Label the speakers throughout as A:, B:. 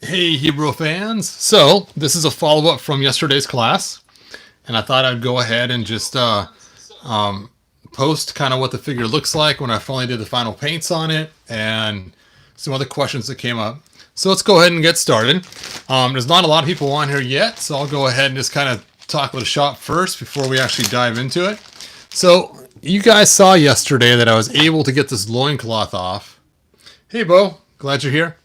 A: Hey, Hebrew fans. So, this is a follow-up from yesterday's class, and I thought I'd go ahead and just um, post kind of what the figure looks like when I finally did the final paints on it, and some other questions that came up. So let's go ahead and get started. There's not a lot of people on here yet, so I'll go ahead and just kind of talk with the shop first before we actually dive into it. So, you guys saw yesterday that I was able to get this loincloth off. Hey, Bo. Glad you're here.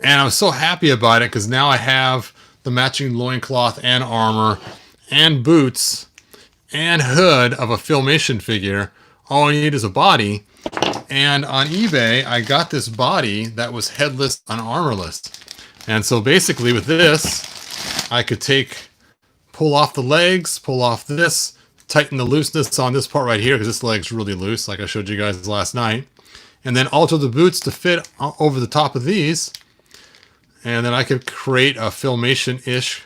A: And I was so happy about it because now I have the matching loincloth and armor and boots and hood of a Filmation figure. All I need is a body. And on eBay, I got this body that was headless and armorless. And so basically with this, I could pull off the legs, pull off this, tighten the looseness on this part right here because this leg's really loose like I showed you guys last night. And then alter the boots to fit over the top of these. And then I could create a Filmation-ish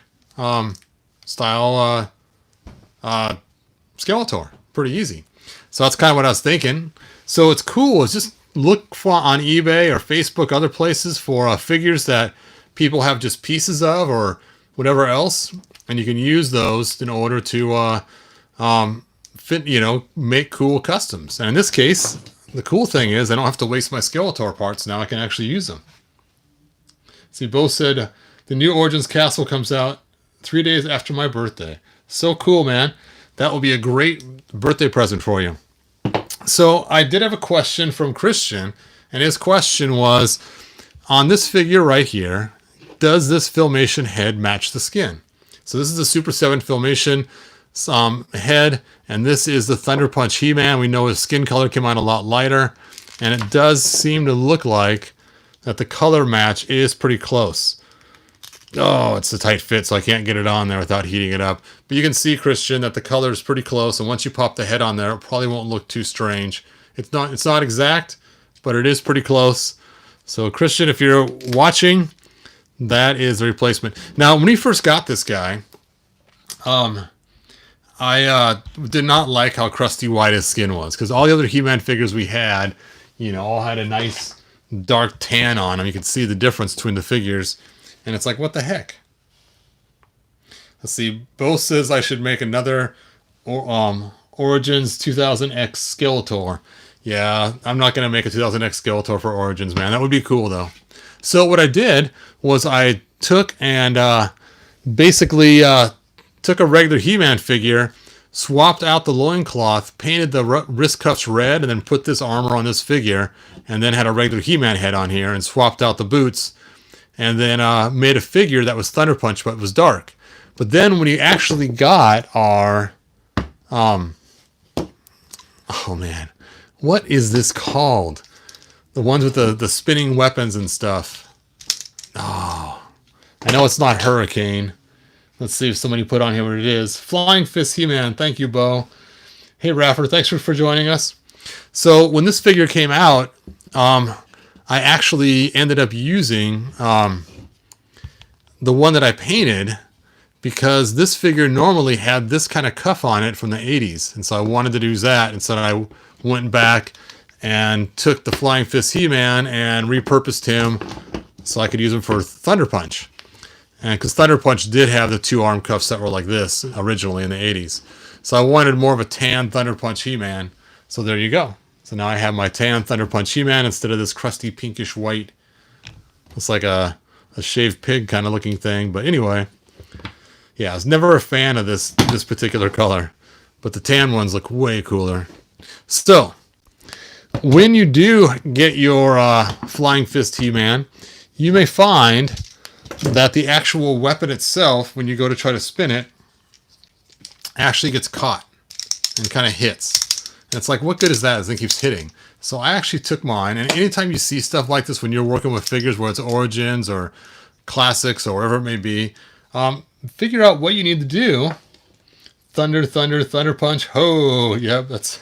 A: style Skeletor. Pretty easy. So that's kind of what I was thinking. So it's cool. It's just look for on eBay or Facebook, other places for figures that people have just pieces of or whatever else. And you can use those in order to make cool customs. And in this case, the cool thing is I don't have to waste my Skeletor parts. Now I can actually use them. See, Bo said the new Origins Castle comes out 3 days after my birthday. So cool, man. That will be a great birthday present for you. So I did have a question from Christian, and his question was, on this figure right here, does this Filmation head match the skin? So this is the Super 7 Filmation head, and this is the Thunder Punch He-Man. We know his skin color came out a lot lighter, and it does seem to look like that the color match is pretty close. Oh, it's a tight fit, so I can't get it on there without heating it up. But you can see, Christian, that the color is pretty close, and once you pop the head on there, it probably won't look too strange. It's not exact, but it is pretty close. So, Christian, if you're watching, that is the replacement. Now, when he first got this guy, I did not like how crusty white his skin was, because all the other He-Man figures we had, all had a nice dark tan on them. You can see the difference between the figures, and it's like, what the heck? Let's see. Bo says I should make another Origins 2000X Skeletor. Yeah, I'm not going to make a 2000X Skeletor for Origins, man. That would be cool, though. So what I did was I took and basically took a regular He-Man figure, swapped out the loincloth, painted the wrist cuffs red, and then put this armor on this figure, and then had a regular He-Man head on here, and swapped out the boots, and then made a figure that was Thunder Punch, but was dark. But then when you actually got our, oh man, what is this called? The ones with the spinning weapons and stuff. Oh, I know it's not Hurricane. Let's see if somebody put on here what it is. Flying Fist He-Man. Thank you, Bo. Hey, Raffer. Thanks for joining us. So when this figure came out, I actually ended up using the one that I painted because this figure normally had this kind of cuff on it from the 80s. And so I wanted to do that. And so I went back and took the Flying Fist He-Man and repurposed him so I could use him for Thunder Punch. And because Thunder Punch did have the two arm cuffs that were like this originally in the 80s. So I wanted more of a tan Thunder Punch He-Man. So there you go. So now I have my tan Thunder Punch He-Man instead of this crusty pinkish white. It's like a shaved pig kind of looking thing. But anyway, yeah, I was never a fan of this particular color. But the tan ones look way cooler. So, when you do get your Flying Fist He-Man, you may find that the actual weapon itself, when you go to try to spin it, actually gets caught and kind of hits. And it's like, what good is that? It keeps hitting. So I actually took mine, and anytime you see stuff like this when you're working with figures, whether it's Origins or Classics or whatever it may be, figure out what you need to do. Thunder, thunder, thunder punch. Ho! Yep, that's...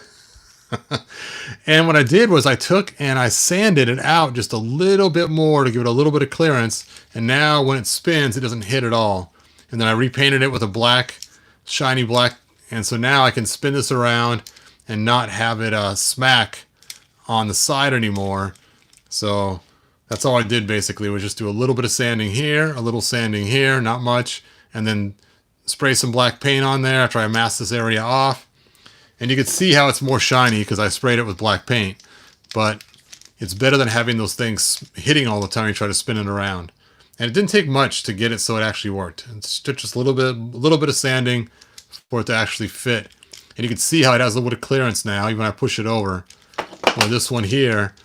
A: And what I did was I took and I sanded it out just a little bit more to give it a little bit of clearance. And now when it spins, it doesn't hit at all. And then I repainted it with a black, shiny black. And so now I can spin this around and not have it smack on the side anymore. So That's all I did basically, was just do a little bit of sanding here, a little sanding here, not much, and then spray some black paint on there after I mask this area off. And you can see how it's more shiny because I sprayed it with black paint. But it's better than having those things hitting all the time you try to spin it around. And it didn't take much to get it so it actually worked. It's just a little bit of sanding for it to actually fit. And you can see how it has a little bit of clearance now, even when I push it over. Well, this one here,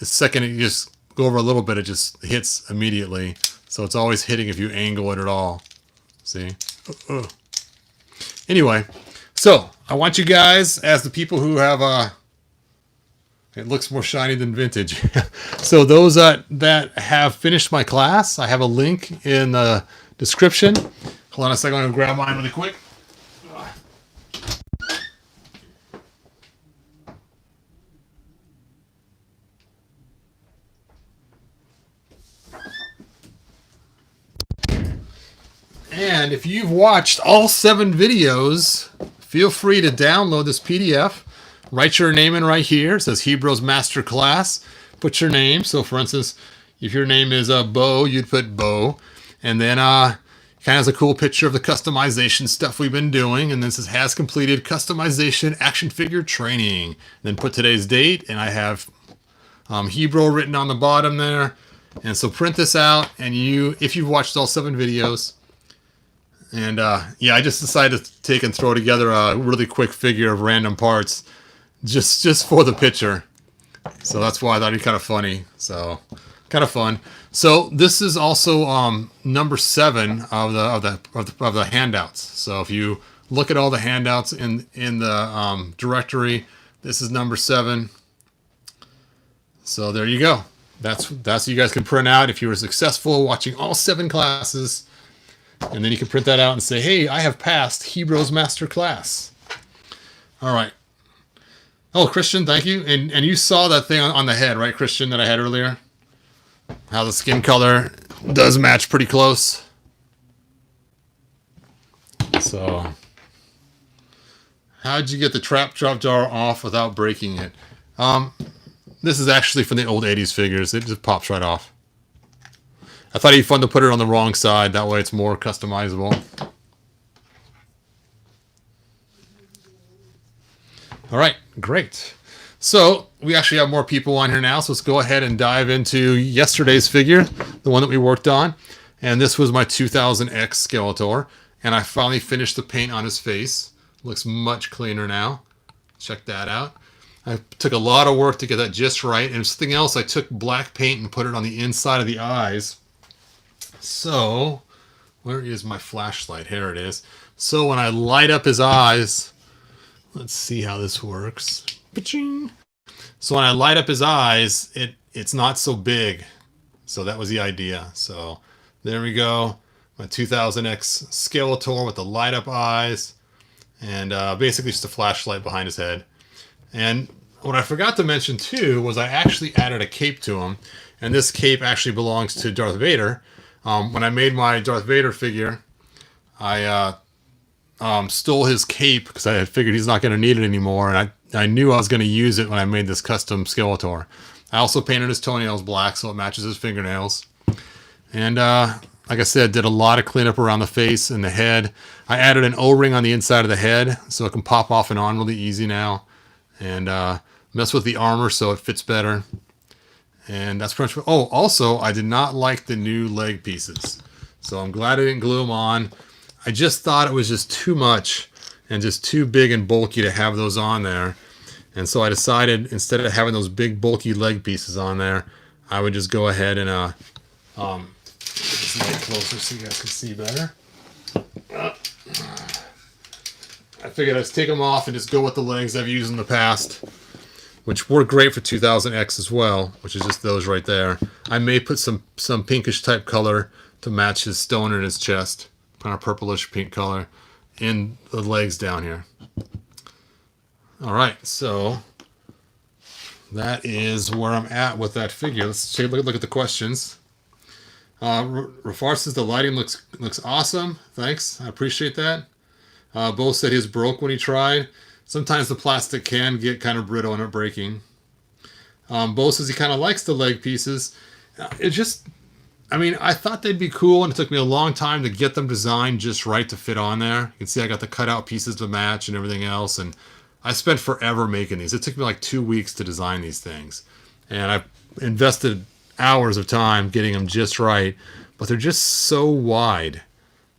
A: the second you just go over a little bit, it just hits immediately. So it's always hitting if you angle it at all. See? Anyway, so I want you guys, as the people who have it looks more shiny than vintage. So those that have finished my class, I have a link in the description. Hold on a second, I'm going to grab mine really quick. And if you've watched all 7 videos, feel free to download this PDF. Write your name in right here. It says Hebrews Masterclass. Put your name. So for instance, if your name is Bo, you'd put Bo. And then kind of has a cool picture of the customization stuff we've been doing. And then it says has completed customization action figure training. And then put today's date. And I have Hebrew written on the bottom there. And so print this out. And if you've watched all 7 videos. And yeah, I just decided to take and throw together a really quick figure of random parts. Just for the picture. So that's why I thought it'd be kind of funny. So kind of fun. So this is also number 7 of the handouts. So if you look at all the handouts in the directory, this is number 7. So there you go. That's what you guys can print out if you were successful watching all 7 classes. And then you can print that out and say, hey, I have passed Hebrews Masterclass. All right. Oh, Christian, thank you. And you saw that thing on the head, right, Christian, that I had earlier? How the skin color does match pretty close. So, how'd you get the trap drop jar off without breaking it? This is actually from the old 80s figures. It just pops right off. I thought it'd be fun to put it on the wrong side. That way it's more customizable. All right, great. So we actually have more people on here now. So let's go ahead and dive into yesterday's figure, the one that we worked on. And this was my 2000X Skeletor. And I finally finished the paint on his face. Looks much cleaner now. Check that out. I took a lot of work to get that just right. And something else, I took black paint and put it on the inside of the eyes. So, where is my flashlight? Here it is. So when I light up his eyes, let's see how this works. Ba-ching. So when I light up his eyes, it's not so big. So that was the idea. So there we go. My 2000X Skeletor with the light up eyes. And basically just a flashlight behind his head. And what I forgot to mention too was I actually added a cape to him. And this cape actually belongs to Darth Vader. When I made my Darth Vader figure, I stole his cape because I had figured he's not going to need it anymore. And I knew I was going to use it when I made this custom Skeletor. I also painted his toenails black so it matches his fingernails. And like I said, did a lot of cleanup around the face and the head. I added an O-ring on the inside of the head so it can pop off and on really easy now. And mess with the armor so it fits better. And that's pretty much. Oh, also, I did not like the new leg pieces. So I'm glad I didn't glue them on. I just thought it was just too much and just too big and bulky to have those on there. And so I decided instead of having those big bulky leg pieces on there, I would just go ahead and get this light closer so you guys can see better. I figured I'd just take them off and just go with the legs I've used in the past, which work great for 2000X as well, which is just those right there. I may put some pinkish type color to match his stone in his chest, kind of purplish pink color, in the legs down here. All right, so that is where I'm at with that figure. Let's take a look at the questions. Rafar says the lighting looks awesome. Thanks, I appreciate that. Bo said his broke when he tried. Sometimes the plastic can get kind of brittle and it breaking. Bo says he kind of likes the leg pieces. It just, I mean, I thought they'd be cool, and it took me a long time to get them designed just right to fit on there. You can see I got the cutout pieces to match and everything else, and I spent forever making these. It took me like 2 weeks to design these things, and I invested hours of time getting them just right, but they're just so wide,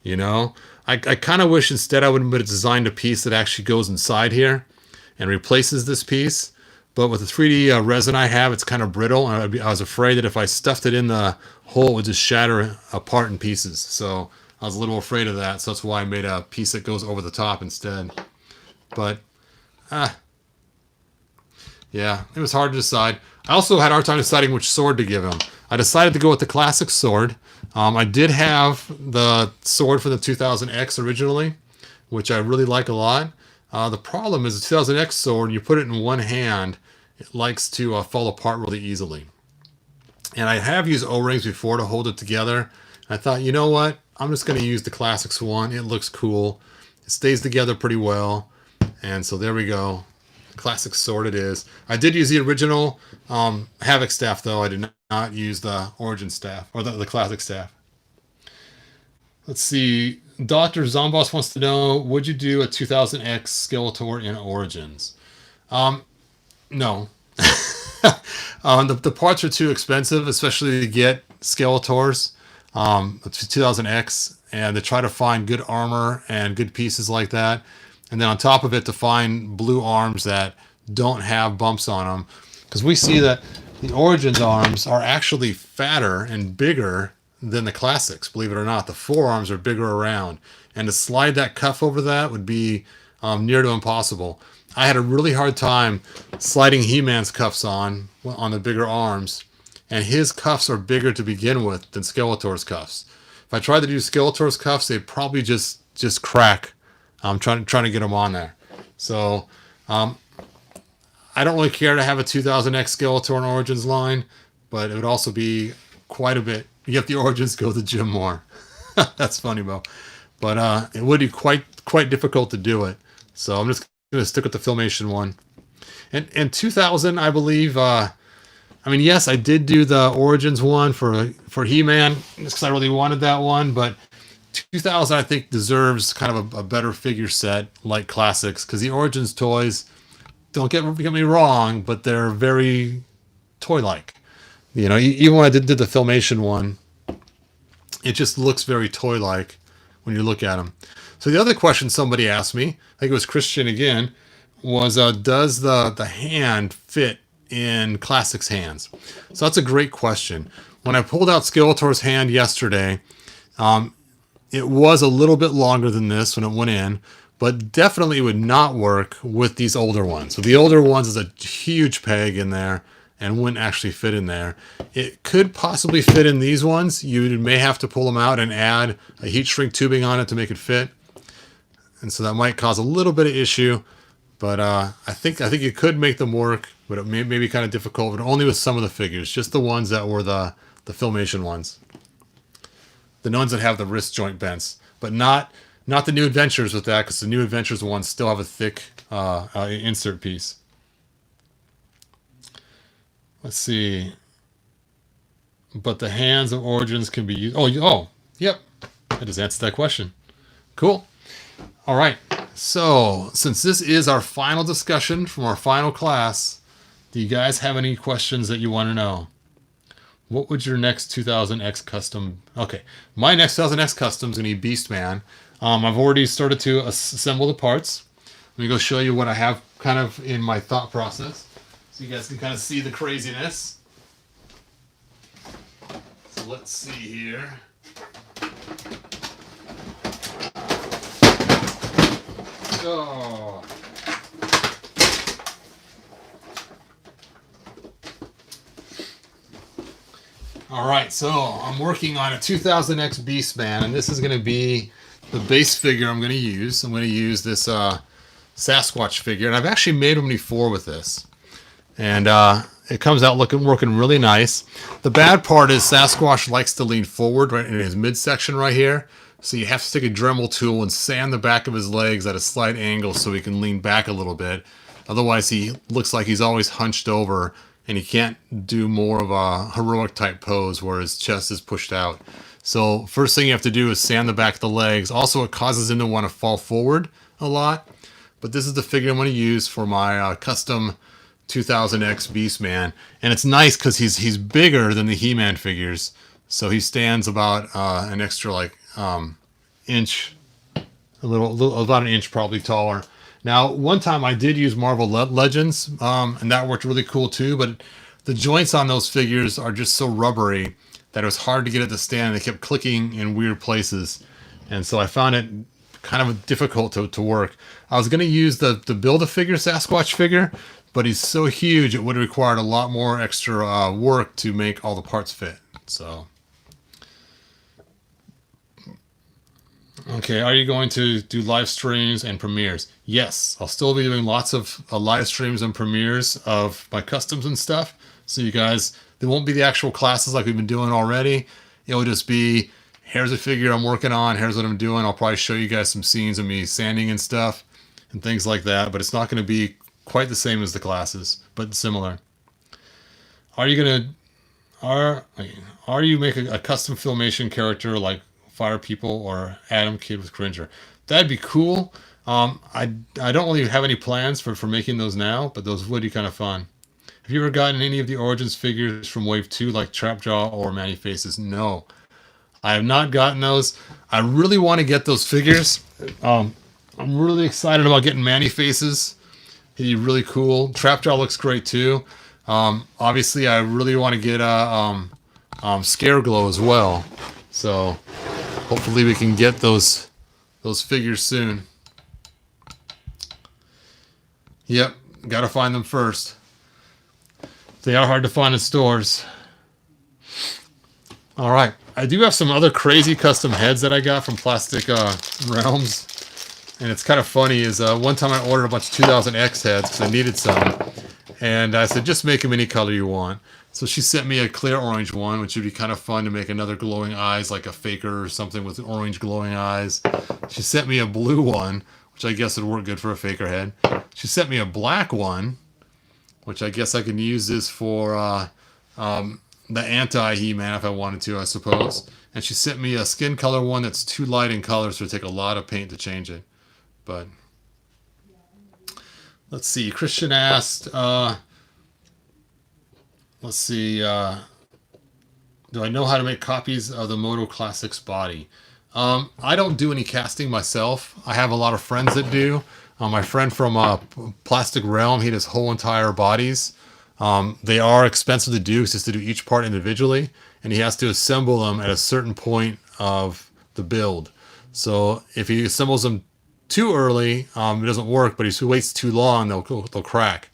A: you know? I kind of wish instead I would have designed a piece that actually goes inside here and replaces this piece. But with the 3D resin I have, it's kind of brittle. And I was afraid that if I stuffed it in the hole, it would just shatter apart in pieces. So I was a little afraid of that. So that's why I made a piece that goes over the top instead. But, yeah, it was hard to decide. I also had a hard time deciding which sword to give him. I decided to go with the classic sword. I did have the sword for the 2000X originally, which I really like a lot. The problem is the 2000X sword, you put it in one hand, it likes to fall apart really easily. And I have used O-rings before to hold it together. I thought, you know what? I'm just going to use the classics one. It looks cool. It stays together pretty well. And so there we go. Classic sword it is. I did use the original Havoc staff, though. I did not use the Origin staff, or the classic staff. Let's see. Dr. Zomboss wants to know, would you do a 2000X Skeletor in Origins? No. The parts are too expensive, especially to get Skeletors. 2000X, and to try to find good armor and good pieces like that. And then on top of it, to find blue arms that don't have bumps on them. Because we see that the Origins arms are actually fatter and bigger than the classics, believe it or not. The forearms are bigger around. And to slide that cuff over that would be near to impossible. I had a really hard time sliding He-Man's cuffs on the bigger arms. And his cuffs are bigger to begin with than Skeletor's cuffs. If I tried to do Skeletor's cuffs, they'd probably just crack. I'm trying to get them on there. So I don't really care to have a 2000X Skeletor in Origins line, but it would also be quite a bit. You get the Origins, go to the gym more. That's funny, Bo. But it would be quite difficult to do it. So I'm just going to stick with the Filmation one. And 2000, I believe. I mean, yes, I did do the Origins one for He-Man, just because I really wanted that one. But 2000, I think, deserves kind of a better figure set like classics, because the Origins toys, don't get me wrong, but they're very toy-like. You know, even when I did the Filmation one, it just looks very toy-like when you look at them. So the other question somebody asked me, I think it was Christian again, was does the hand fit in Classics hands? So that's a great question. When I pulled out Skeletor's hand yesterday, it was a little bit longer than this when it went in, but definitely would not work with these older ones. So the older ones is a huge peg in there and wouldn't actually fit in there. It could possibly fit in these ones. You may have to pull them out and add a heat shrink tubing on it to make it fit. And so that might cause a little bit of issue, but I think you could make them work, but it may be kind of difficult, but only with some of the figures, just the ones that were the Filmation ones. The ones that have the wrist joint bends, but not the New Adventures with that, because the New Adventures ones still have a thick insert piece. Let's see. But the hands of Origins can be used. Oh, yep. I just answered that question. Cool. All right. So, since this is our final discussion from our final class, do you guys have any questions that you want to know? What would your next 2000X custom... Okay, my next 2000X custom is going to be Beastman. I've already started to assemble the parts. Let me go show you what I have kind of in my thought process, so you guys can kind of see the craziness. So let's see here. Oh. All right, so I'm working on a 2000X Beastman, and this is going to be the base figure I'm going to use. I'm going to use this Sasquatch figure, and I've actually made one before with this. And it comes out working really nice. The bad part is Sasquatch likes to lean forward right in his midsection right here. So you have to take a Dremel tool and sand the back of his legs at a slight angle so he can lean back a little bit. Otherwise, he looks like he's always hunched over, and he can't do more of a heroic type pose where his chest is pushed out. So first thing you have to do is sand the back of the legs. Also, it causes him to want to fall forward a lot. But this is the figure I'm going to use for my custom 2000X Beastman. And it's nice because he's bigger than the He-Man figures. So he stands about an extra like inch, about an inch probably taller. Now, one time I did use Marvel Legends, and that worked really cool too, but the joints on those figures are just so rubbery that it was hard to get it to stand. They kept clicking in weird places, and so I found it kind of difficult to work. I was going to use the Build-A-Figure Sasquatch figure, but he's so huge it would have required a lot more extra work to make all the parts fit. So... Okay, are you going to do live streams and premieres? Yes, I'll still be doing lots of live streams and premieres of my customs and stuff. So you guys, there won't be the actual classes like we've been doing already. It'll just be, here's a figure I'm working on, here's what I'm doing. I'll probably show you guys some scenes of me sanding and stuff and things like that. But it's not going to be quite the same as the classes, but similar. Are you going to, are you making a custom Filmation character like Fire People or Adam Kid with Cringer? That'd be cool. I don't really have any plans for making those now, but those would be kind of fun. Have you ever gotten any of the Origins figures from Wave 2 like Trapjaw or Manny Faces? No, I have not gotten those. I really want to get those figures. I'm really excited about getting Manny Faces. He'd be really cool. Trapjaw looks great too. Obviously, I really want to get Scareglow as well. So hopefully we can get those figures soon. Yep, gotta find them first. They are hard to find in stores. Alright, I do have some other crazy custom heads that I got from Plastic Realms. And it's kind of funny is one time I ordered a bunch of 2000X heads because I needed some. And I said, just make them any color you want. So she sent me a clear orange one, which would be kind of fun to make another glowing eyes, like a faker or something with orange glowing eyes. She sent me a blue one, which I guess would work good for a faker head. She sent me a black one, which I guess I can use this for the anti-He-Man if I wanted to, I suppose. And she sent me a skin color one that's too light in color, so it'd take a lot of paint to change it. But let's see. Christian asked... let's see, do I know how to make copies of the Moto Classics body? I don't do any casting myself. I have a lot of friends that do. My friend from Plastic Realm, he does whole entire bodies. They are expensive to do, just to do each part individually, and he has to assemble them at a certain point of the build. So if he assembles them too early, it doesn't work, but if he waits too long, they'll crack.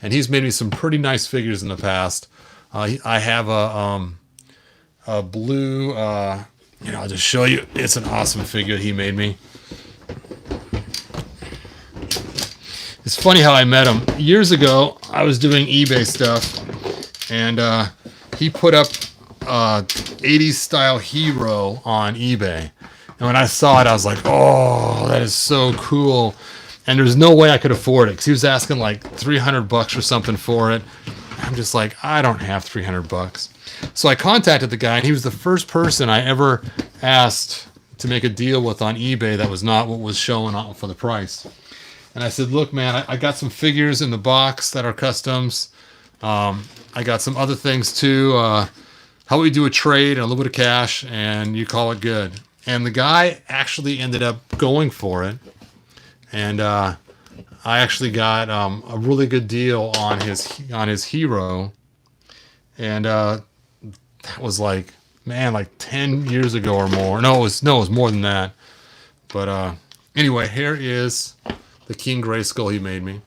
A: And he's made me some pretty nice figures in the past. I have a blue, I'll just show you. It's an awesome figure he made me. It's funny how I met him. Years ago, I was doing eBay stuff, and he put up 80s style hero on eBay. And when I saw it, I was like, oh, that is so cool. And there's no way I could afford it because he was asking like $300 or something for it. I'm just like, I don't have $300. So I contacted the guy, and he was the first person I ever asked to make a deal with on eBay that was not what was showing on for the price. And I said, look, man, I got some figures in the box that are customs. I got some other things too. How about we do a trade and a little bit of cash, and you call it good? And the guy actually ended up going for it. And I actually got a really good deal on his hero, and that was like 10 years ago or more. No, it was more than that. But anyway, here is the King Grayskull he made me,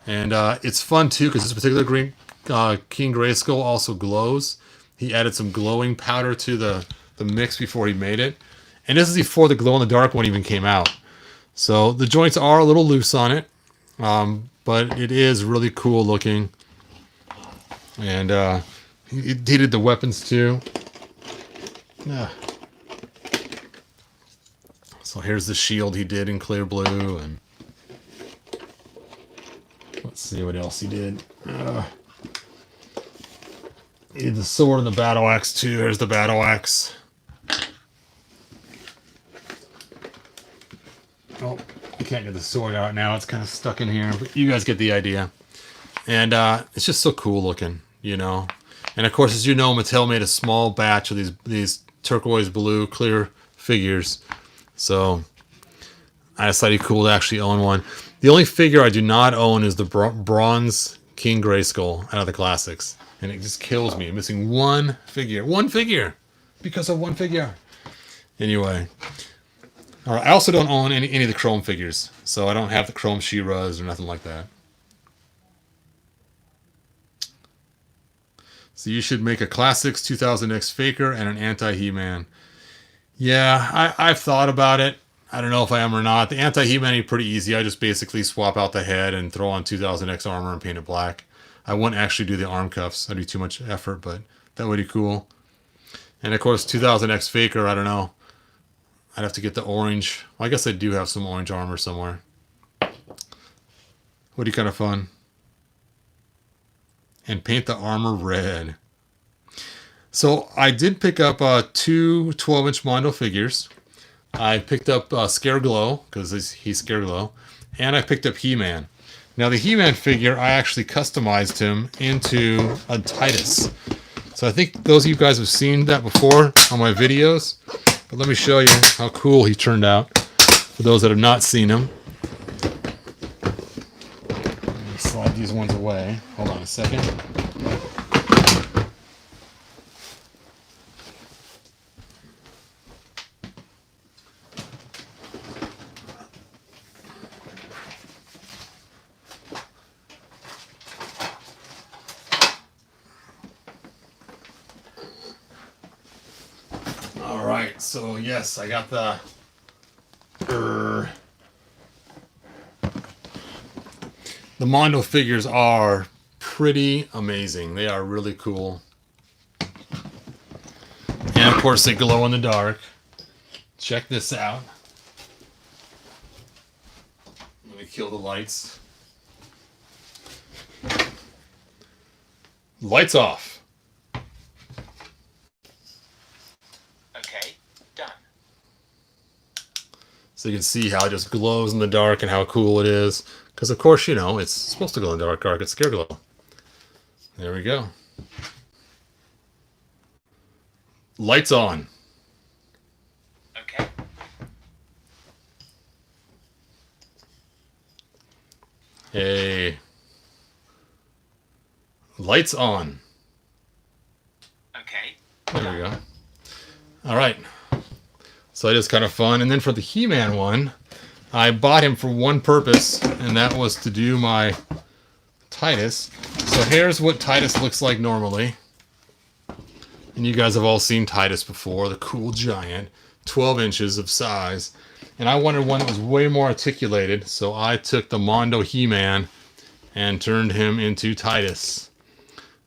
A: and it's fun too because this particular green King Grayskull also glows. He added some glowing powder to the mix before he made it, and this is before the glow in the dark one even came out. So the joints are a little loose on it, but it is really cool looking. And he did the weapons too. Yeah. So here's the shield he did in clear blue, and let's see what else he did. Need the sword and the battle axe too. There's the battle axe. Oh, I can't get the sword out now. It's kind of stuck in here, but you guys get the idea. And it's just so cool looking, you know. And of course, as you know, Mattel made a small batch of these turquoise blue clear figures. So I decided cool to actually own one. The only figure I do not own is the bronze King Grayskull out of the classics. And it just kills me. I'm missing one figure. One figure! Because of one figure. Anyway. Alright, I also don't own any of the Chrome figures. So I don't have the Chrome She-Ras or nothing like that. So you should make a Classics 2000X Faker and an Anti-He-Man. Yeah, I've thought about it. I don't know if I am or not. The Anti-He-Man is pretty easy. I just basically swap out the head and throw on 2000X armor and paint it black. I wouldn't actually do the arm cuffs. That'd be too much effort, but that would be cool. And of course, 2000X Faker, I don't know. I'd have to get the orange. Well, I guess I do have some orange armor somewhere. Would be kind of fun. And paint the armor red. So I did pick up two 12-inch Mondo figures. I picked up Scareglow, because he's Scareglow. And I picked up He-Man. Now the He-Man figure, I actually customized him into a Titus. So I think those of you guys have seen that before on my videos. But let me show you how cool he turned out. For those that have not seen him. Let me slide these ones away. Hold on a second. Alright, so yes, I got the Mondo figures are pretty amazing. They are really cool. And of course they glow in the dark. Check this out. Let me kill the lights. Lights off. So you can see how it just glows in the dark and how cool it is. Because of course, you know, it's supposed to glow in the dark. It's Scareglow. There we go. Lights on.
B: Okay.
A: Hey. Lights on.
B: Okay.
A: There we go. All right. So it is kind of fun. And then for the He-Man one, I bought him for one purpose, and that was to do my Titus. So here's what Titus looks like normally. And you guys have all seen Titus before, the cool giant, 12 inches of size. And I wanted one that was way more articulated, so I took the Mondo He-Man and turned him into Titus.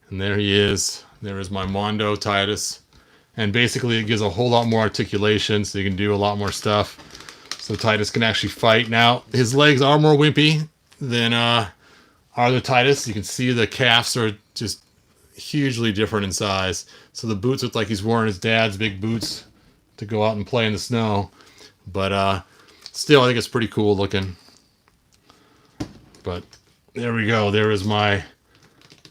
A: And there he is. There is my Mondo Titus. And basically it gives a whole lot more articulation, so you can do a lot more stuff. So Titus can actually fight. Now, his legs are more wimpy than other Titus. You can see the calves are just hugely different in size. So the boots look like he's wearing his dad's big boots to go out and play in the snow. But still, I think it's pretty cool looking. But there we go. There is my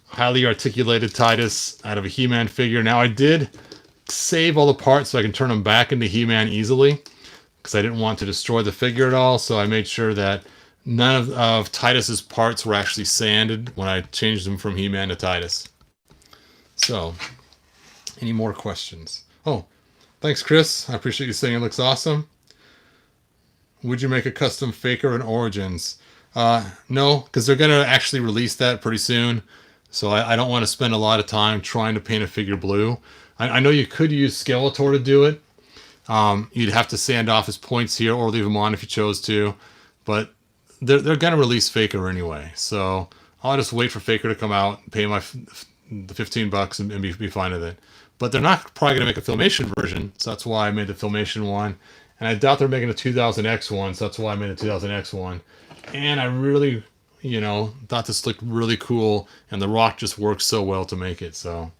A: highly articulated Titus out of a He-Man figure. Now, I did save all the parts so I can turn them back into He-Man easily, because I didn't want to destroy the figure at all. So I made sure that none of Titus's parts were actually sanded when I changed them from He-Man to Titus. So, any more questions? Oh, thanks, Chris. I appreciate you saying it looks awesome. Would you make a custom Faker in Origins? No, because they're going to actually release that pretty soon. So I don't want to spend a lot of time trying to paint a figure blue. I know you could use Skeletor to do it. You'd have to sand off his points here or leave them on if you chose to. But they're going to release Faker anyway. So I'll just wait for Faker to come out, pay the $15 and be fine with it. But they're not probably going to make a Filmation version. So that's why I made the Filmation one. And I doubt they're making a 2000X one. So that's why I made a 2000X one. And I really, you know, thought this looked really cool. And the rock just works so well to make it. So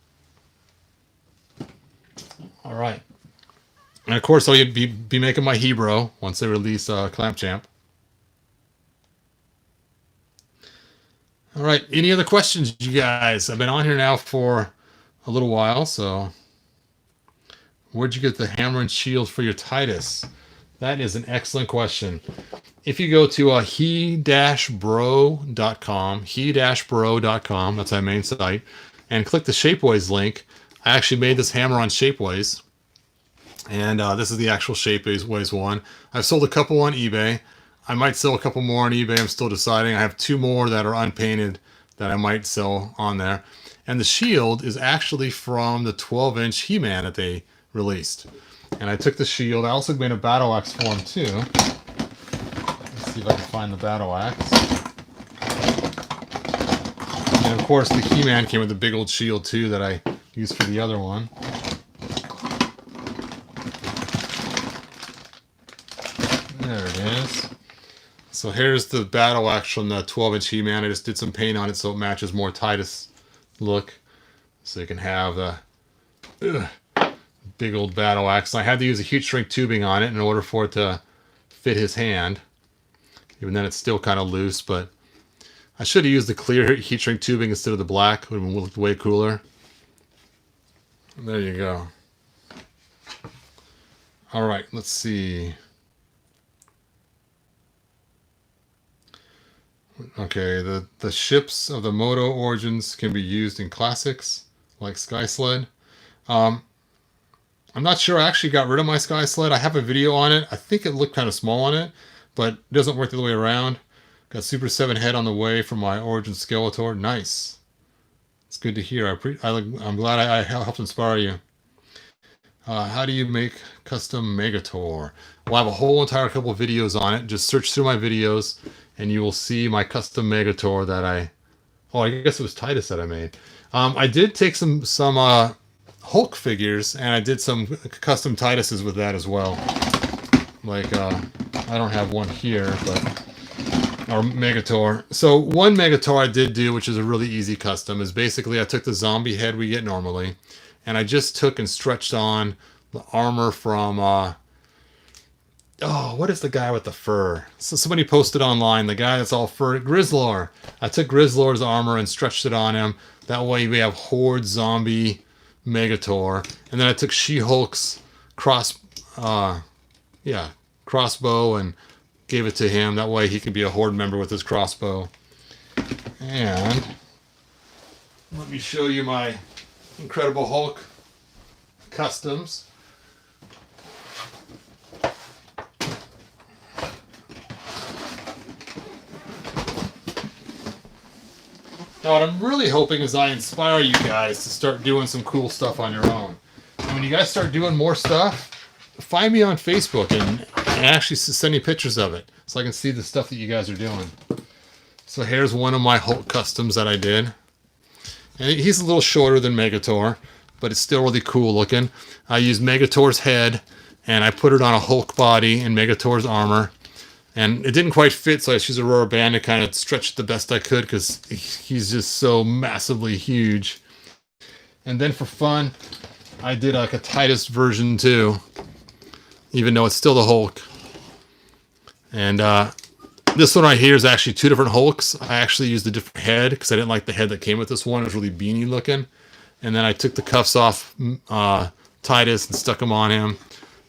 A: All right. And of course, I'll be making my Hebrew once they release Clamp Champ. All right. Any other questions, you guys? I've been on here now for a little while, so where'd you get the hammer and shield for your Titus? That is an excellent question. If you go to he-bro.com, that's my main site, and click the Shapeways link, I actually made this hammer on Shapeways. And this is the actual Shapeways one. I've sold a couple on eBay. I might sell a couple more on eBay. I'm still deciding. I have 2 more that are unpainted that I might sell on there. And the shield is actually from the 12-inch He-Man that they released. And I took the shield. I also made a battle axe for him too. Let's see if I can find the battle axe. And of course the He-Man came with a big old shield too that I used for the other one. There it is. So here's the battle axe from the 12-inch He-Man. I just did some paint on it so it matches more Titus look. So you can have the big old battle axe. I had to use a heat shrink tubing on it in order for it to fit his hand. Even then it's still kind of loose, but I should have used the clear heat shrink tubing instead of the black. It would have looked way cooler. There you go. All right, let's see. Okay, the ships of the Moto Origins can be used in classics, like Sky Sled. I'm not sure I actually got rid of my Sky Sled. I have a video on it. I think it looked kind of small on it, but it doesn't work the other way around. Got Super 7 head on the way for my Origin Skeletor. Nice. It's good to hear. I'm glad I helped inspire you. How do you make custom Megator? Well, I have a whole entire couple of videos on it. Just search through my videos and you will see my custom Megator that I guess it was Titus that I made. I did take some Hulk figures and I did some custom Tituses with that as well. Like, I don't have one here, but, or Megator. So one Megator I did do, which is a really easy custom, is basically I took the zombie head we get normally, and I just took and stretched on the armor from, what is the guy with the fur? So somebody posted online, the guy that's all fur, Grizzlor. I took Grizzlor's armor and stretched it on him. That way we have Horde Zombie Megator. And then I took She-Hulk's crossbow and gave it to him. That way he can be a Horde member with his crossbow. And let me show you my Incredible Hulk customs. Now what I'm really hoping is I inspire you guys to start doing some cool stuff on your own. And when you guys start doing more stuff, find me on Facebook and actually send me pictures of it so I can see the stuff that you guys are doing. So here's one of my Hulk customs that I did. And he's a little shorter than Megator, but it's still really cool looking. I used Megator's head and I put it on a Hulk body in Megator's armor. And it didn't quite fit, so I used a rubber band to kind of stretch it the best I could because he's just so massively huge. And then for fun, I did like a Titus version too, even though it's still the Hulk. And this one right here is actually 2 different Hulks. I actually used a different head because I didn't like the head that came with this one. It was really beanie looking. And then I took the cuffs off Titus and stuck them on him.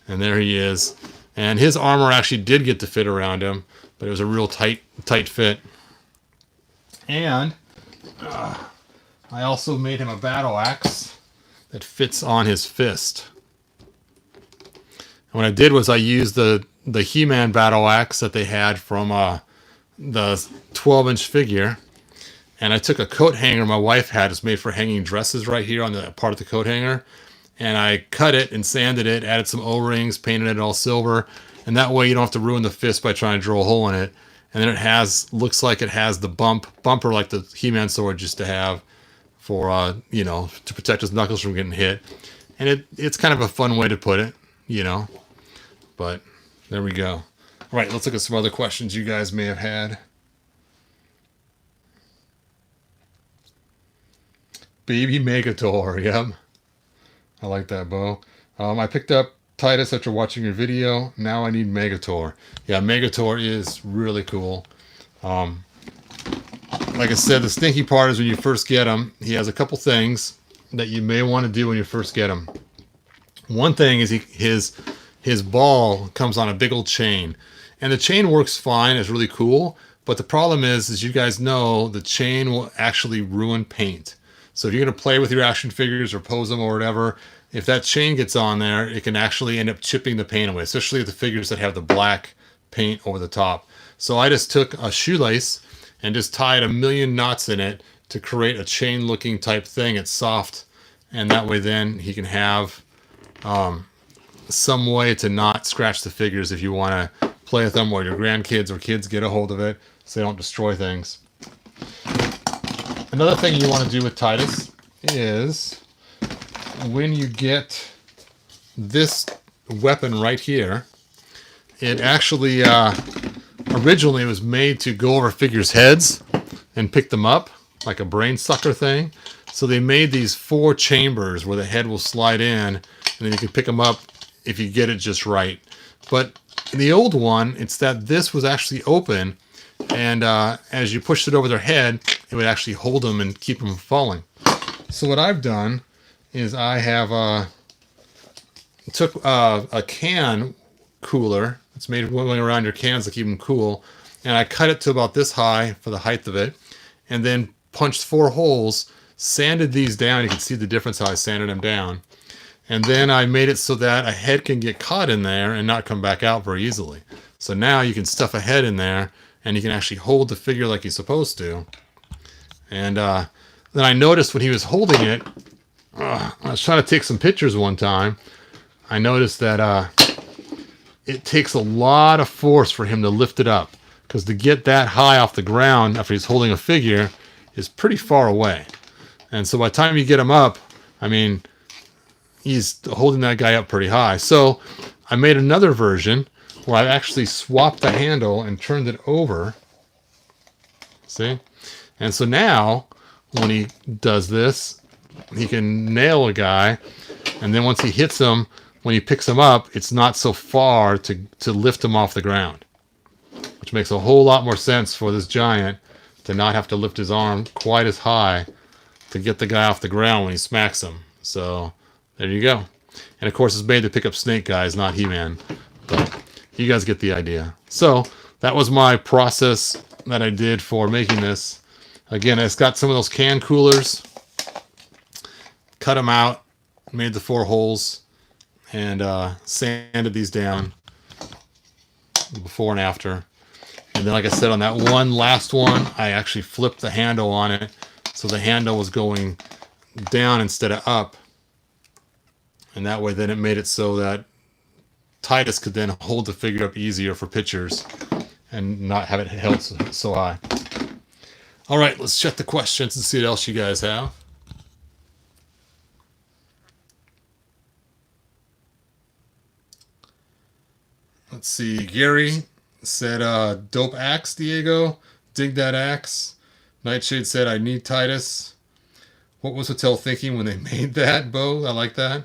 A: And there he is. And his armor actually did get to fit around him, but it was a real tight fit. And I also made him a battle axe that fits on his fist. And what I did was I used the He-Man battle axe that they had from the 12-inch figure, and I took a coat hanger my wife had. It's made for hanging dresses right here on the part of the coat hanger. And I cut it and sanded it, added some O-rings, painted it all silver. And that way you don't have to ruin the fist by trying to drill a hole in it. And then it looks like it has the bumper like the He-Man sword used to have for, to protect his knuckles from getting hit. And it's kind of a fun way to put it, But there we go. All right, let's look at some other questions you guys may have had. Baby Megator, yep. I like that, Bo. I picked up Titus after watching your video. Now I need Megator. Yeah, Megator is really cool. Like I said, the stinky part is when you first get him, he has a couple things that you may want to do when you first get him. One thing is his ball comes on a big old chain. And the chain works fine, it's really cool. But the problem is, as you guys know, the chain will actually ruin paint. So if you're going to play with your action figures or pose them or whatever, if that chain gets on there, it can actually end up chipping the paint away, especially the figures that have the black paint over the top. So I just took a shoelace and just tied a million knots in it to create a chain looking type thing. It's soft, and that way then he can have some way to not scratch the figures if you want to play with them, or your grandkids or kids get a hold of it so they don't destroy things. Another thing you want to do with Titus is when you get this weapon right here, it actually originally it was made to go over figures' heads and pick them up like a brain sucker thing. So they made these 4 chambers where the head will slide in, and then you can pick them up if you get it just right. But in the old one, it's that this was actually open, and as you pushed it over their head, it would actually hold them and keep them from falling. So what I've done is I have took a can cooler. It's made going around your cans to keep them cool, and I cut it to about this high for the height of it, and then punched 4 holes, sanded these down. You can see the difference how I sanded them down. And then I made it so that a head can get caught in there and not come back out very easily. So now you can stuff a head in there, and you can actually hold the figure like you're supposed to. And then I noticed when he was holding it, I was trying to take some pictures one time. I noticed that it takes a lot of force for him to lift it up, because to get that high off the ground after he's holding a figure is pretty far away. And so by the time you get him up, I mean, he's holding that guy up pretty high. So I made another version where I actually swapped the handle and turned it over. See? And so now when he does this, he can nail a guy, and then once he hits him, when he picks him up, it's not so far to lift him off the ground, which makes a whole lot more sense for this giant to not have to lift his arm quite as high to get the guy off the ground when he smacks him. So there you go. And of course, it's made to pick up snake guys, not He-Man, but you guys get the idea. So that was my process that I did for making this. Again, it's got some of those can coolers, cut them out, made the 4 holes, and sanded these down before and after. And then, like I said, on that one last one, I actually flipped the handle on it, so the handle was going down instead of up. And that way then it made it so that Titus could then hold the figure up easier for pictures and not have it held so high. All right, let's check the questions and see what else you guys have. Let's see. Gary said, dope axe, Diego. Dig that axe. Nightshade said, I need Titus. What was Hotel thinking when they made that, Bo? I like that.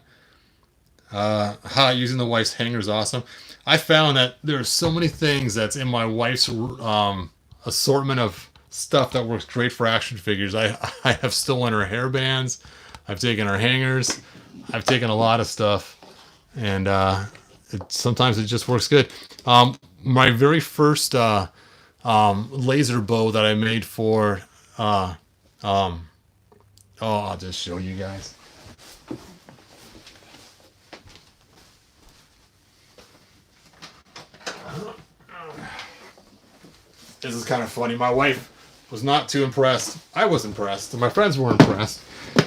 A: Using the wife's hanger is awesome. I found that there are so many things that's in my wife's assortment of stuff that works great for action figures. I have stolen her hair bands. I've taken her hangers. I've taken a lot of stuff. And sometimes it just works good. My very first laser bow that I made for... I'll just show you guys. This is kind of funny. My wife was not too impressed. I was impressed, and my friends were impressed.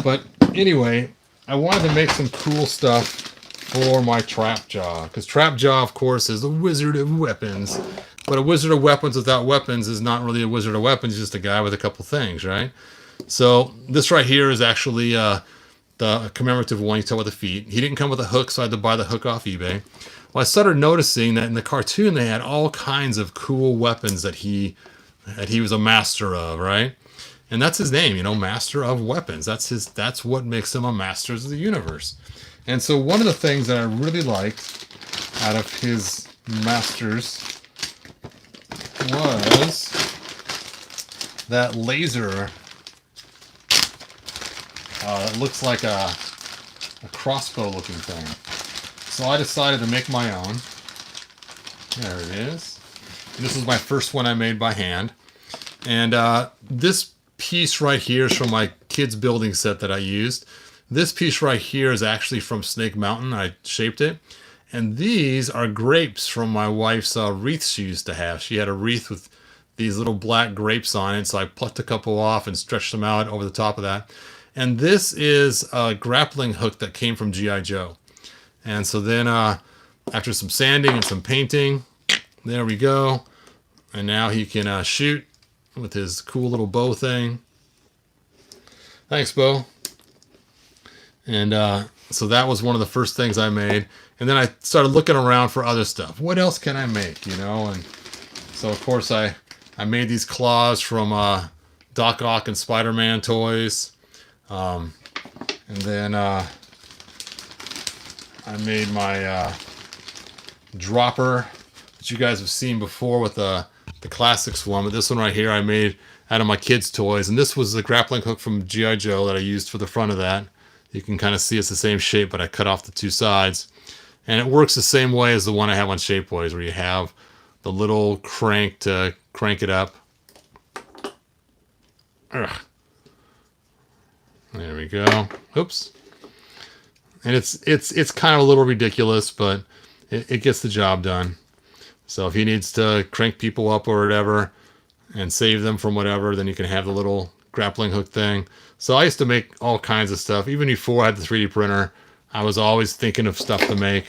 A: But anyway, I wanted to make some cool stuff for my Trap Jaw, because Trap Jaw, of course, is the wizard of weapons. But a wizard of weapons without weapons is not really a wizard of weapons, just a guy with a couple things, right? So this right here is actually the commemorative one you tell with the feet. He didn't come with a hook, so I had to buy the hook off eBay. Well, I started noticing that in the cartoon they had all kinds of cool weapons that he was a master of, right? And that's his name, Master of Weapons. That's what makes him a master of the universe. And so one of the things that I really liked out of his masters was that laser. It looks like a crossbow looking thing. So I decided to make my own. There it is. And this was my first one I made by hand. And this piece right here is from my kids building set that I used. This piece right here is actually from Snake Mountain. I shaped it. And these are grapes from my wife's wreath she used to have. She had a wreath with these little black grapes on it. So I plucked a couple off and stretched them out over the top of that. And this is a grappling hook that came from G.I. Joe. And so then after some sanding and some painting, there we go. And now he can shoot with his cool little bow thing. Thanks, Bo. And so that was one of the first things I made. And then I started looking around for other stuff. What else can I make, you know? And so, of course, I made these claws from Doc Ock and Spider-Man toys. And then I made my dropper that you guys have seen before with the classics one. But this one right here I made out of my kids' toys. And this was the grappling hook from G.I. Joe that I used for the front of that. You can kind of see it's the same shape, but I cut off the two sides. And it works the same way as the one I have on Shapeways, where you have the little crank to crank it up. Ugh. There we go. Oops. And it's kind of a little ridiculous, but it gets the job done. So if he needs to crank people up or whatever and save them from whatever, then you can have the little grappling hook thing. So I used to make all kinds of stuff. Even before I had the 3D printer, I was always thinking of stuff to make.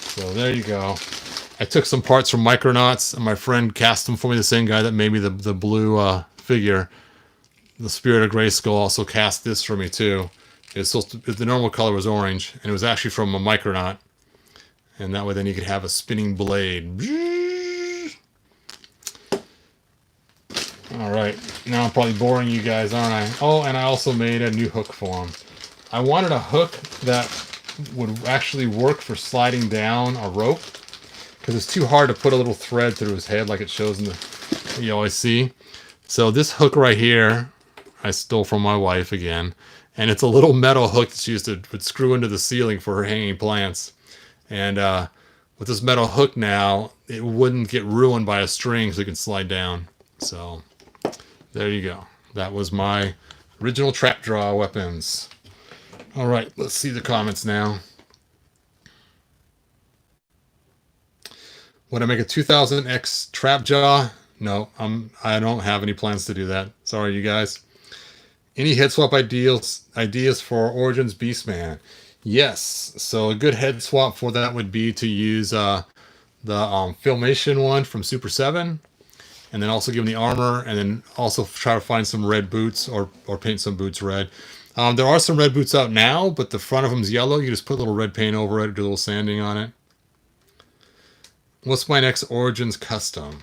A: So there you go. I took some parts from Micronauts, and my friend cast them for me. The same guy that made me the blue figure, the Spirit of Grayskull, also cast this for me too. It's supposed to, the normal color was orange, and it was actually from a Micronaut. And that way then you could have a spinning blade. Alright, now I'm probably boring you guys, aren't I? Oh, and I also made a new hook for him. I wanted a hook that would actually work for sliding down a rope, because it's too hard to put a little thread through his head like it shows in the, you always see. So this hook right here, I stole from my wife again. And it's a little metal hook that's used to would screw into the ceiling for her hanging plants. And with this metal hook now, it wouldn't get ruined by a string, so it can slide down. So there you go. That was my original trap draw weapons. All right, let's see the comments now. Would I make a 2000X trap jaw? No, I don't have any plans to do that. Sorry, you guys. Any head swap ideas for Origins Beastman? Yes. So a good head swap for that would be to use the Filmation one from Super 7. And then also give him the armor. And then also try to find some red boots or paint some boots red. There are some red boots out now, but the front of them's yellow. You just put a little red paint over it, do a little sanding on it. What's my next Origins custom?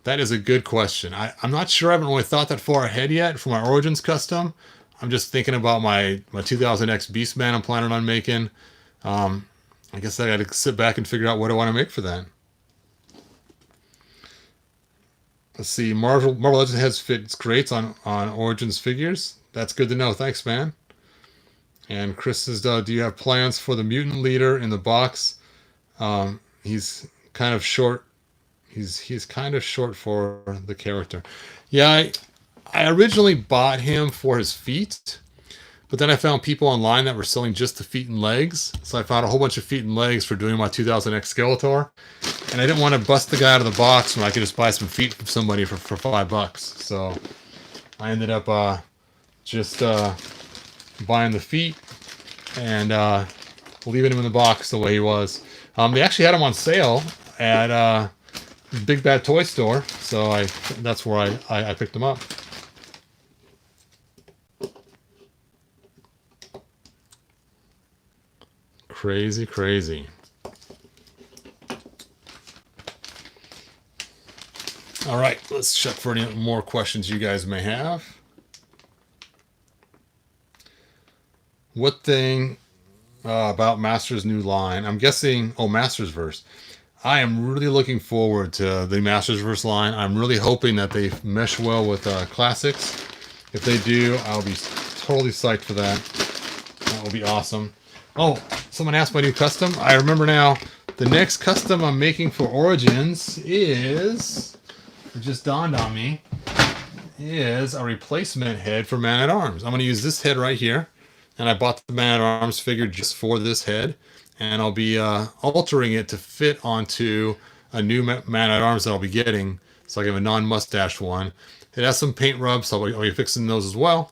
A: That is a good question. I'm not sure. I haven't really thought that far ahead yet for my Origins custom. I'm just thinking about my 2000X Beastman I'm planning on making. I guess I got to sit back and figure out what I want to make for that. Let's see. Marvel Legends heads fits great on Origins figures. That's good to know. Thanks, man. And Chris says, do you have plans for the mutant leader in the box? He's kind of short. He's kind of short for the character. Yeah, I originally bought him for his feet, but then I found people online that were selling just the feet and legs. So I found a whole bunch of feet and legs for doing my 2000X Skeletor. And I didn't want to bust the guy out of the box when I could just buy some feet from somebody for $5. So I ended up just buying the feet and leaving him in the box the way he was. They actually had him on sale at Big Bad Toy Store, so that's where I picked them up. Crazy, crazy. All right, let's check for any more questions you guys may have. what thing about Master's new line? I'm guessing, oh, Master's Verse. I am really looking forward to the Master's Verse line. I'm really hoping that they mesh well with Classics. If they do, I'll be totally psyched for that. That will be awesome. Oh, someone asked my new custom. I remember now. The next custom I'm making for Origins is, it just dawned on me, is a replacement head for Man-at-Arms. I'm going to use this head right here. And I bought the Man-at-Arms figure just for this head. And I'll be altering it to fit onto a new Man-at-Arms that I'll be getting. So I have a non-mustache one. It has some paint rubs, so I'll be fixing those as well.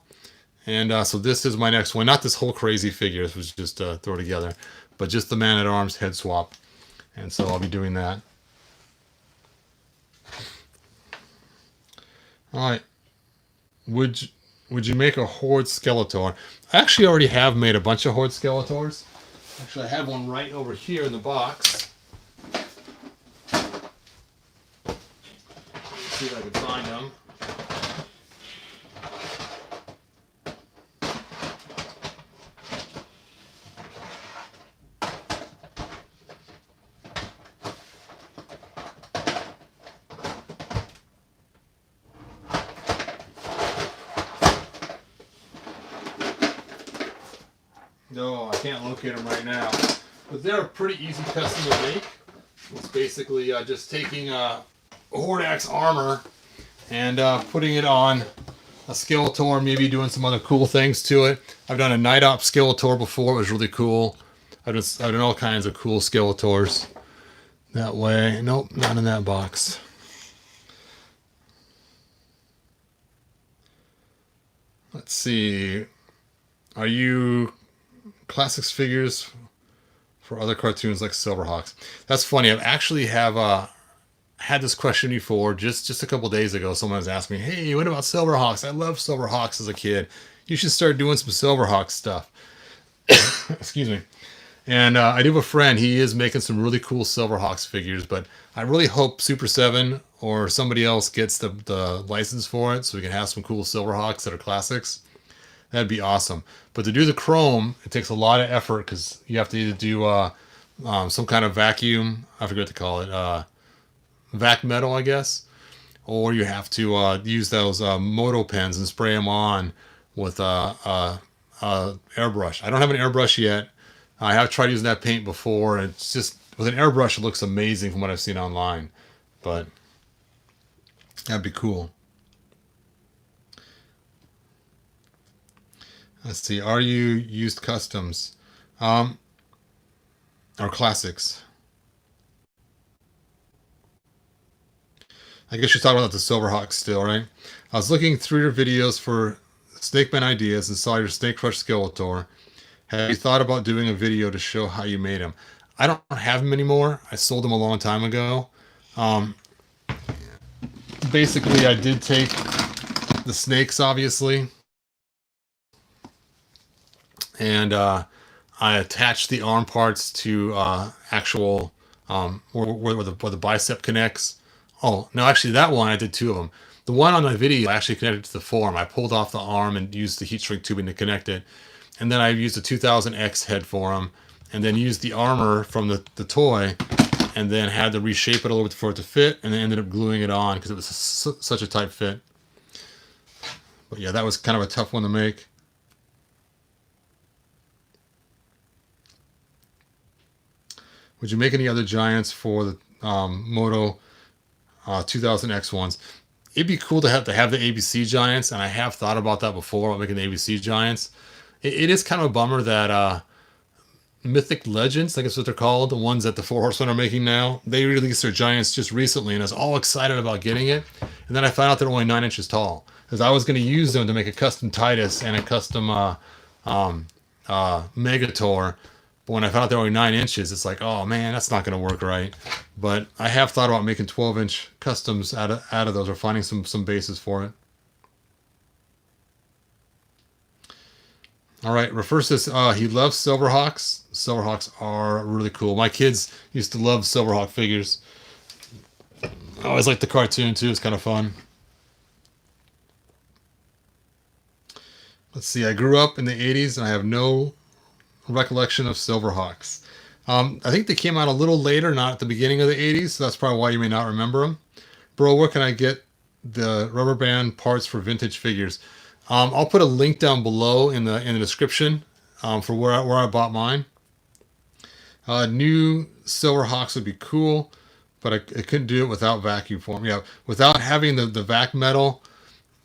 A: And so this is my next one. Not this whole crazy figure. This was just throw together. But just the Man-at-Arms head swap. And so I'll be doing that. All right. Would you make a Horde Skeletor? I actually already have made a bunch of Horde Skeletors. Actually, I have one right over here in the box. Let's see if I can find them. No, I can't locate them right now. But they're a pretty easy custom to make. It's basically just taking Hordax armor and putting it on a Skeletor, maybe doing some other cool things to it. I've done a Night Op Skeletor before. It was really cool. I've done all kinds of cool Skeletors that way. Nope, not in that box. Let's see. Are you Classics figures for other cartoons like Silverhawks? That's funny. I've actually had this question before. Just a couple days ago, someone was asking me, "Hey, what about Silverhawks? I love Silverhawks as a kid. You should start doing some Silverhawks stuff." Excuse me. And I do have a friend. He is making some really cool Silverhawks figures, but I really hope Super 7 or somebody else gets the license for it so we can have some cool Silverhawks that are classics. That'd be awesome. But to do the chrome, it takes a lot of effort because you have to either do some kind of vacuum, I forget what to call it, vac metal, I guess, or you have to use those moto pens and spray them on with airbrush. I don't have an airbrush yet. I have tried using that paint before, and it's just, with an airbrush, it looks amazing from what I've seen online. But that'd be cool. Let's see. Are you used customs? Or classics? I guess you're talking about the Silverhawks still, right? I was looking through your videos for Snakeman ideas and saw your Snake Crush Skeletor. Have you thought about doing a video to show how you made him? I don't have them anymore. I sold them a long time ago. Basically, I did take the snakes, obviously. And I attached the arm parts to actual where the bicep connects. Oh, no, actually that one, I did two of them. The one on my video I actually connected to the form. I pulled off the arm and used the heat shrink tubing to connect it. And then I used a 2000X head for him. And then used the armor from the toy. And then had to reshape it a little bit for it to fit. And then ended up gluing it on because it was such a tight fit. But yeah, that was kind of a tough one to make. Would you make any other giants for the Moto 2000X ones? It'd be cool to have the ABC giants, and I have thought about that before, about making the ABC giants. It is kind of a bummer that Mythic Legends, I guess what they're called, the ones that the Four Horsemen are making now, they released their giants just recently, and I was all excited about getting it. And then I found out they're only 9 inches tall, because I was going to use them to make a custom Titus and a custom Megator. But when I found out they're only 9 inches, it's like, oh man, that's not going to work right. But I have thought about making 12-inch customs out of those, or finding some bases for it. All right, Refer says he loves Silverhawks. Silverhawks are really cool. My kids used to love Silverhawk figures. I always liked the cartoon too. It's kind of fun. Let's see. I grew up in the 80s and I have no recollection of Silverhawks. I think they came out a little later, not at the beginning of the 80s, so that's probably why you may not remember them. Bro, where can I get the rubber band parts for vintage figures? I'll put a link down below in the description for where I bought mine. New Silverhawks would be cool, but I couldn't do it without vacuum form. Yeah, without having the vac metal,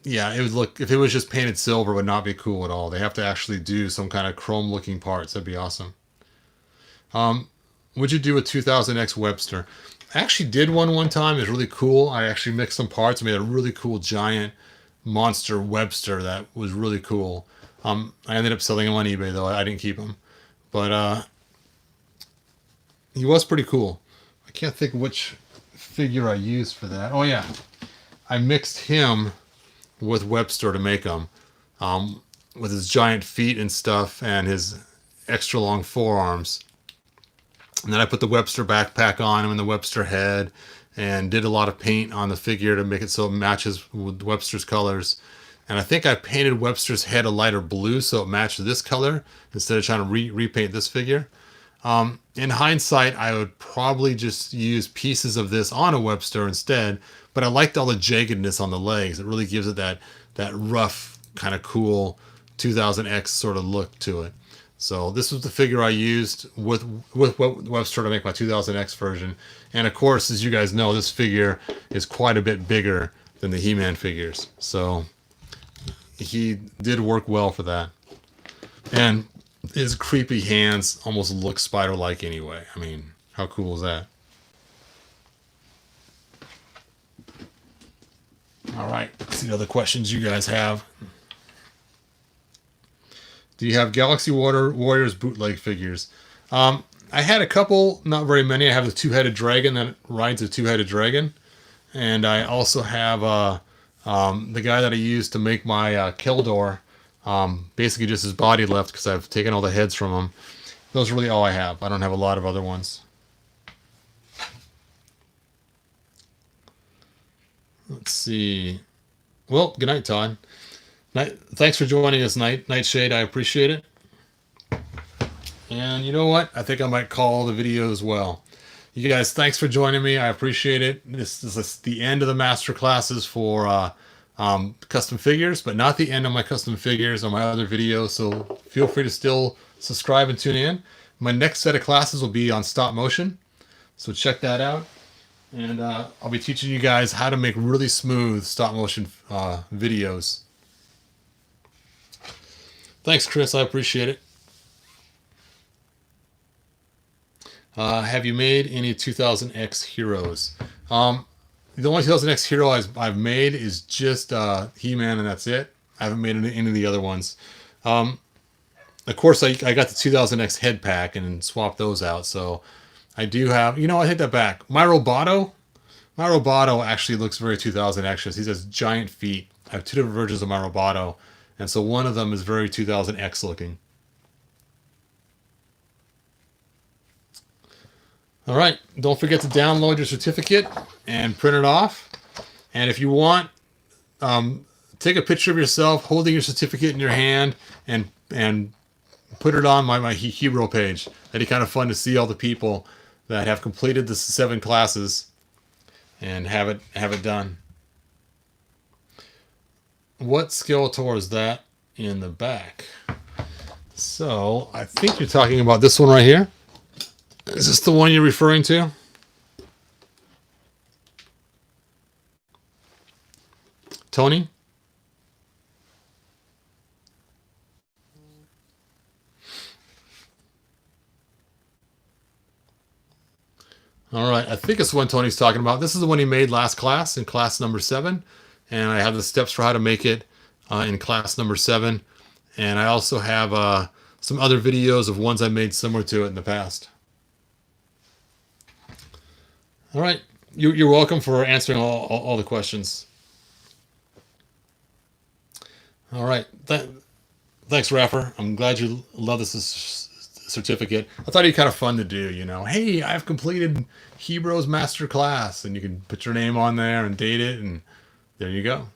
A: yeah, it would look, if it was just painted silver, it would not be cool at all. They have to actually do some kind of chrome looking parts. That'd be awesome. What'd you do with 2000X Webstor? I actually did one time. It was really cool. I actually mixed some parts and made a really cool giant monster Webstor that was really cool. I ended up selling him on eBay though. I didn't keep him, but he was pretty cool. I can't think which figure I used for that. Oh yeah, I mixed him with Webstor to make him, with his giant feet and stuff and his extra long forearms. And then I put the Webstor backpack on him and the Webstor head and did a lot of paint on the figure to make it so it matches with Webstor's colors. And I think I painted Webstor's head a lighter blue so it matched this color instead of trying to repaint this figure. In hindsight, I would probably just use pieces of this on a Webstor instead, but I liked all the jaggedness on the legs. It really gives it that rough, kind of cool 2000X sort of look to it. So this was the figure I used with Webstor to make my 2000X version. And of course, as you guys know, this figure is quite a bit bigger than the He-Man figures. So he did work well for that. And his creepy hands almost look spider-like anyway. I mean, how cool is that? All right, let's see other questions you guys have. Do you have Galaxy Warriors bootleg figures? I had a couple, not very many. I have the two-headed dragon that rides a two-headed dragon. And I also have the guy that I used to make my Keldor. Basically just his body left because I've taken all the heads from him. Those are really all I have. I don't have a lot of other ones. Let's see. Well, good night, Todd. Thanks for joining us, Nightshade. I appreciate it. And you know what? I think I might call the video as well. You guys, thanks for joining me. I appreciate it. This is the end of the master classes for custom figures, but not the end of my custom figures on my other videos. So feel free to still subscribe and tune in. My next set of classes will be on stop motion. So check that out. And I'll be teaching you guys how to make really smooth stop motion videos. Thanks, Chris. I appreciate it. Have you made any 2000X heroes? The only 2000X hero I've made is just He-Man, and that's it. I haven't made any of the other ones. Of course, I got the 2000X head pack and swapped those out. So I do have, I take that back. My Roboto actually looks very 2000X. He has giant feet. I have two different versions of my Roboto. And so one of them is very 2000X looking. All right, don't forget to download your certificate and print it off. And if you want, take a picture of yourself holding your certificate in your hand and put it on my hero page. That'd be kind of fun to see all the people that have completed the 7 classes and have it done. What Skeletor is that in the back? So I think you're talking about this one right here. Is this the one you're referring to? Tony? All right, I think it's the one Tony's talking about. This is the one he made last class, in class number 7. And I have the steps for how to make it in class number 7. And I also have some other videos of ones I made similar to it in the past. All right, you're welcome for answering all the questions. All right, thanks, Raffer. I'm glad you love this certificate. I thought it'd be kind of fun to do, Hey, I've completed Hebrews Master Class, and you can put your name on there and date it, and there you go.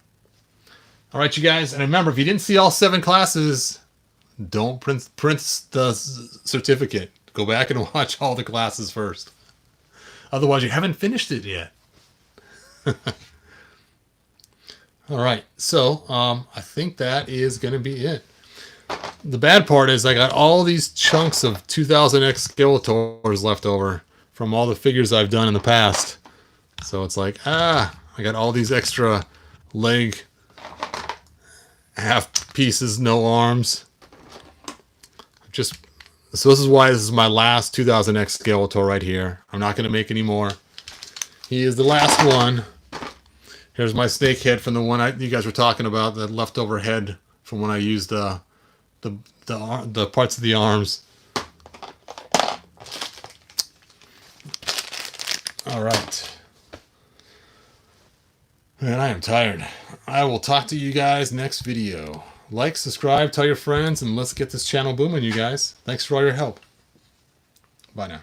A: All right, you guys, and remember, if you didn't see all 7 classes, Don't print the certificate. Go back and watch all the classes first. Otherwise, you haven't finished it yet. All right, so I think that is going to be it. The bad part is I got all these chunks of 2000X Skeletors left over from all the figures I've done in the past. So it's like, I got all these extra leg half pieces, no arms. So this is why this is my last 2000X Skeletor right here. I'm not going to make any more. He is the last one. Here's my snake head from the one you guys were talking about, the leftover head from when I used the parts of the arms. All right. Man, I am tired. I will talk to you guys next video. Like, subscribe, tell your friends, and let's get this channel booming, you guys. Thanks for all your help. Bye now.